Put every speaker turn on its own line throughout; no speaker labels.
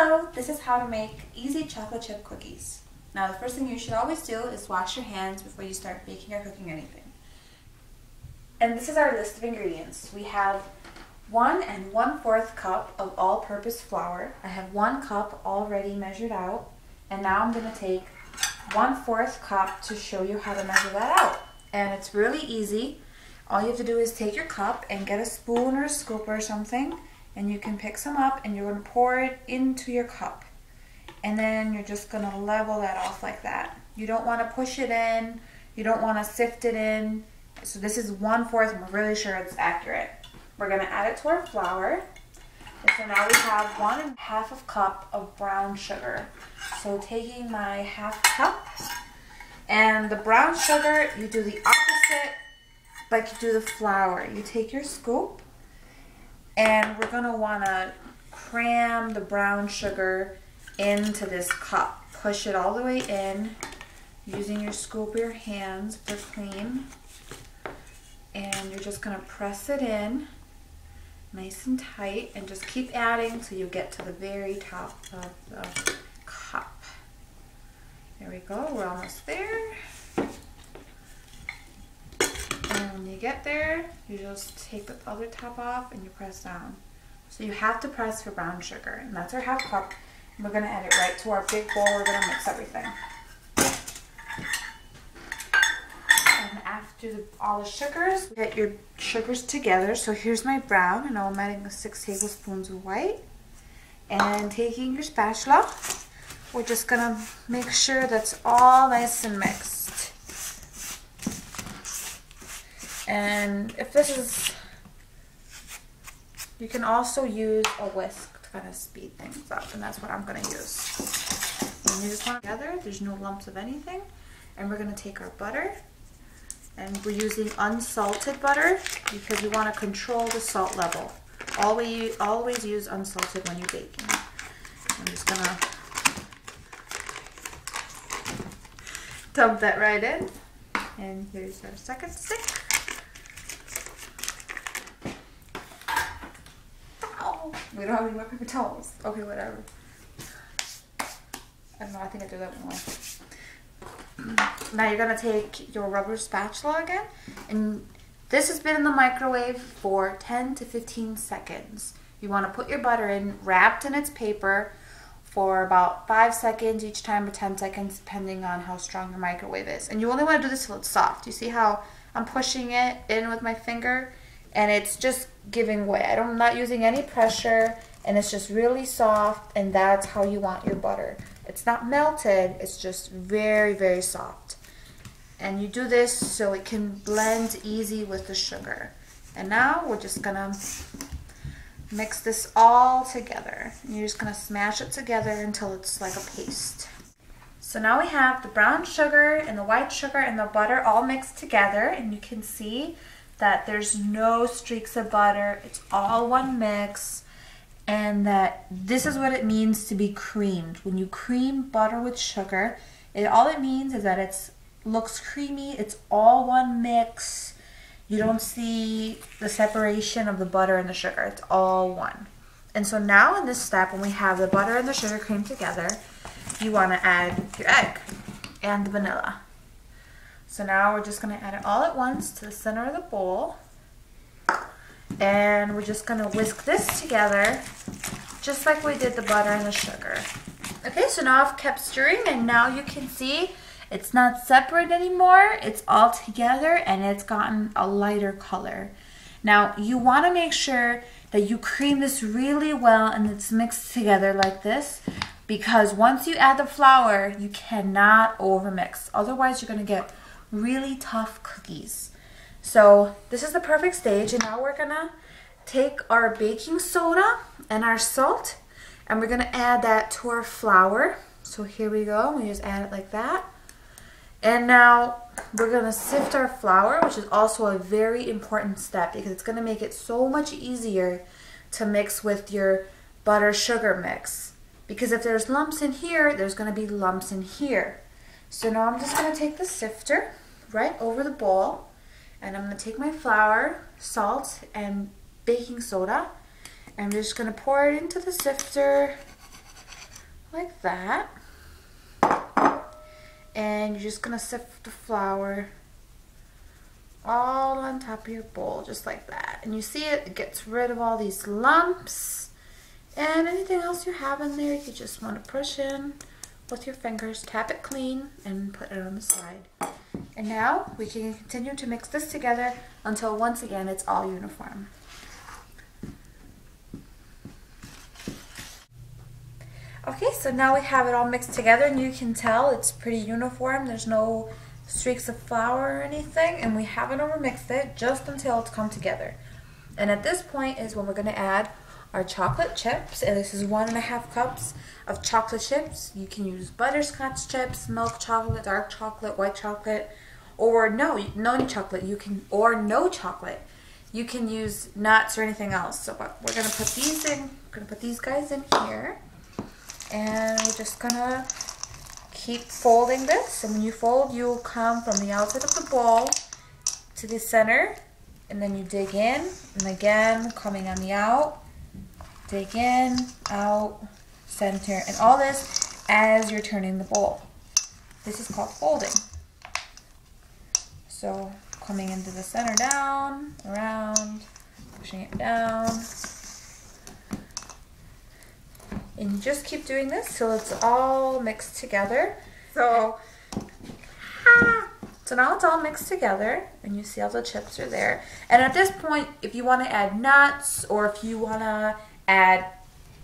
Hello, this is how to make easy chocolate chip cookies. Now the first thing you should always do is wash your hands before you start baking or cooking anything. And this is our list of ingredients. We have 1 1/4 cup of all-purpose flour. I have 1 cup already measured out, and now I'm going to take 1/4 cup to show you how to measure that out. And it's really easy. All you have to do is take your cup and get a spoon or a scoop or something, and you can pick some up and you're going to pour it into your cup. And then you're just going to level that off like that. You don't want to push it in, you don't want to sift it in. So this is 1/4 and we're really sure it's accurate. We're going to add it to our flour. And so now we have 1 1/2 cup of brown sugar. So taking my 1/2 cup, and the brown sugar, you do the opposite like you do the flour. You take your scoop, and we're going to want to cram the brown sugar into this cup. Push it all the way in using your scoop or your hands if they're clean. And you're just going to press it in nice and tight and just keep adding till you get to the very top of the cup. There we go, we're almost there. And when you get there, you just take the other top off and you press down. So you have to press for brown sugar, and that's our 1/2 cup. And we're going to add it right to our big bowl. We're going to mix everything. And after all the sugars, get your sugars together. So here's my brown, and now I'm adding 6 tablespoons of white. And taking your spatula, we're just going to make sure that's all nice and mixed. And if this is, you can also use a whisk to kind of speed things up, and that's what I'm going to use. And you just want it together, there's no lumps of anything. And we're going to take our butter, and we're using unsalted butter because we want to control the salt level. Always use unsalted when you're baking. I'm just going to dump that right in. And here's our second stick. We don't have any more paper towels. Okay, whatever. I don't know, I think I do that one way. Now you're going to take your rubber spatula again. And this has been in the microwave for 10 to 15 seconds. You want to put your butter in, wrapped in its paper, for about 5 seconds each time, or 10 seconds, depending on how strong your microwave is. And you only want to do this till it's soft. You see how I'm pushing it in with my finger? And it's just giving way. I'm not using any pressure, and it's just really soft, and that's how you want your butter. It's not melted, it's just very, very soft. And you do this so it can blend easy with the sugar. And now we're just gonna mix this all together. And you're just gonna smash it together until it's like a paste. So now we have the brown sugar and the white sugar and the butter all mixed together, and you can see that there's no streaks of butter, it's all one mix, and that this is what it means to be creamed. When you cream butter with sugar, all it means is that it looks creamy, it's all one mix. You don't see the separation of the butter and the sugar, it's all one. And so now in this step, when we have the butter and the sugar creamed together, you want to add your egg and the vanilla. So now we're just going to add it all at once to the center of the bowl. And we're just going to whisk this together just like we did the butter and the sugar. Okay, so now I've kept stirring, and now you can see it's not separate anymore. It's all together, and it's gotten a lighter color. Now you want to make sure that you cream this really well and it's mixed together like this, because once you add the flour, you cannot overmix. Otherwise you're going to get really tough cookies. So this is the perfect stage, and now we're gonna take our baking soda and our salt, and we're gonna add that to our flour. So here we go, we just add it like that. And now we're gonna sift our flour, which is also a very important step because it's gonna make it so much easier to mix with your butter sugar mix. Because if there's lumps in here, there's gonna be lumps in here. So now I'm just going to take the sifter right over the bowl, and I'm going to take my flour, salt, and baking soda, and I'm just going to pour it into the sifter like that. And you're just gonna sift the flour all on top of your bowl, just like that. And you see it gets rid of all these lumps and anything else you have in there. You just want to push in with your fingers, tap it clean, and put it on the side. And now we can continue to mix this together until once again it's all uniform. Okay, so now we have it all mixed together, and you can tell it's pretty uniform. There's no streaks of flour or anything, and we haven't overmixed it just until it's come together. And at this point is when we're going to add our chocolate chips, and this is 1.5 cups of chocolate chips. You can use butterscotch chips, milk chocolate, dark chocolate, white chocolate, or no chocolate. You can, or no chocolate. You can use nuts or anything else. So we're going to put these in. We're going to put these guys in here, and we're just going to keep folding this. And when you fold, you'll come from the outside of the bowl to the center, and then you dig in, and again coming on the out, dig in, out, center, and all this as you're turning the bowl. This is called folding. So coming into the center, down, around, pushing it down, and you just keep doing this till it's all mixed together. So now it's all mixed together, and you see all the chips are there. And at this point, if you want to add nuts, or if you want to add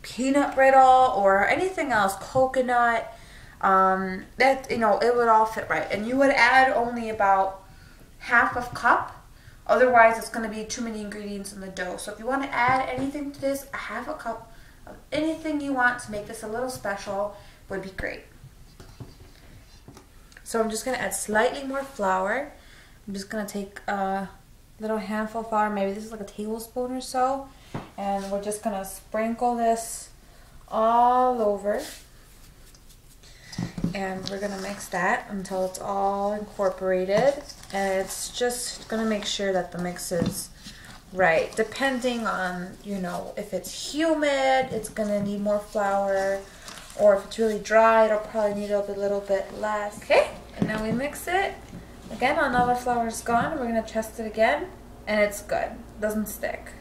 peanut brittle or anything else, coconut, that, you know, it would all fit right. And you would add only about 1/2 cup. Otherwise, it's going to be too many ingredients in the dough. So if you want to add anything to this, 1/2 cup of anything you want to make this a little special would be great. So I'm just going to add slightly more flour. I'm just going to take a little handful of flour, maybe this is like a tablespoon or so, and we're just going to sprinkle this all over, and we're going to mix that until it's all incorporated. And it's just going to make sure that the mix is right. Depending on, you know, if it's humid, it's going to need more flour, or if it's really dry, it'll probably need a little bit less. Okay, and now we mix it. Again, all the flour is gone. We're going to test it again, and it's good. It doesn't stick.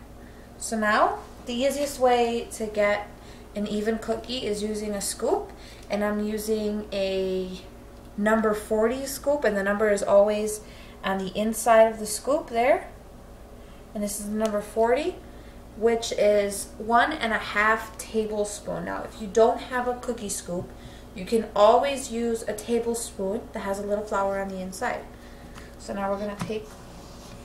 So now, the easiest way to get an even cookie is using a scoop, and I'm using a number 40 scoop, and the number is always on the inside of the scoop there. And this is number 40, which is 1.5 tablespoons. Now, if you don't have a cookie scoop, you can always use a tablespoon that has a little flour on the inside. So now we're going to take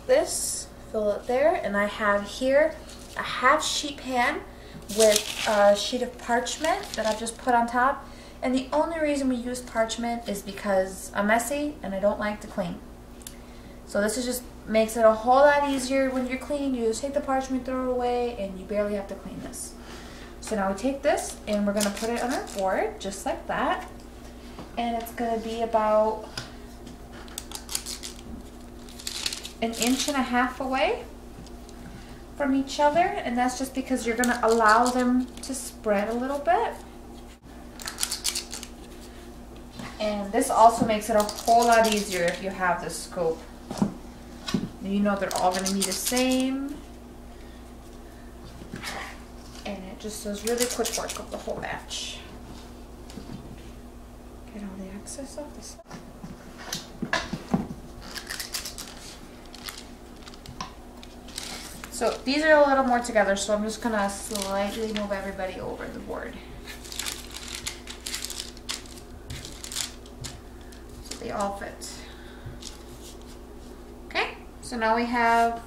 this, fill it there, and I have here a 1/2 sheet pan with a sheet of parchment that I've just put on top. And the only reason we use parchment is because I'm messy and I don't like to clean. So this is just makes it a whole lot easier when you're cleaning. You just take the parchment, throw it away, and you barely have to clean this. So now we take this and we're going to put it on our board just like that. And it's going to be about 1.5 inches away from each other, and that's just because you're going to allow them to spread a little bit. And this also makes it a whole lot easier if you have the scoop. You know they're all going to be the same, and it just does really quick work of the whole batch. Get all the excess off this side. So these are a little more together, so I'm just going to slightly move everybody over the board, so they all fit. So now we have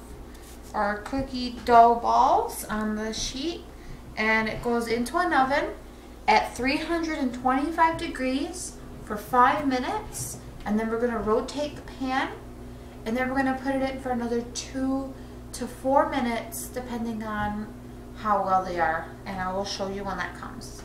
our cookie dough balls on the sheet, and it goes into an oven at 325 degrees for 5 minutes, and then we're going to rotate the pan, and then we're going to put it in for another 2 to 4 minutes depending on how well they are, and I will show you when that comes.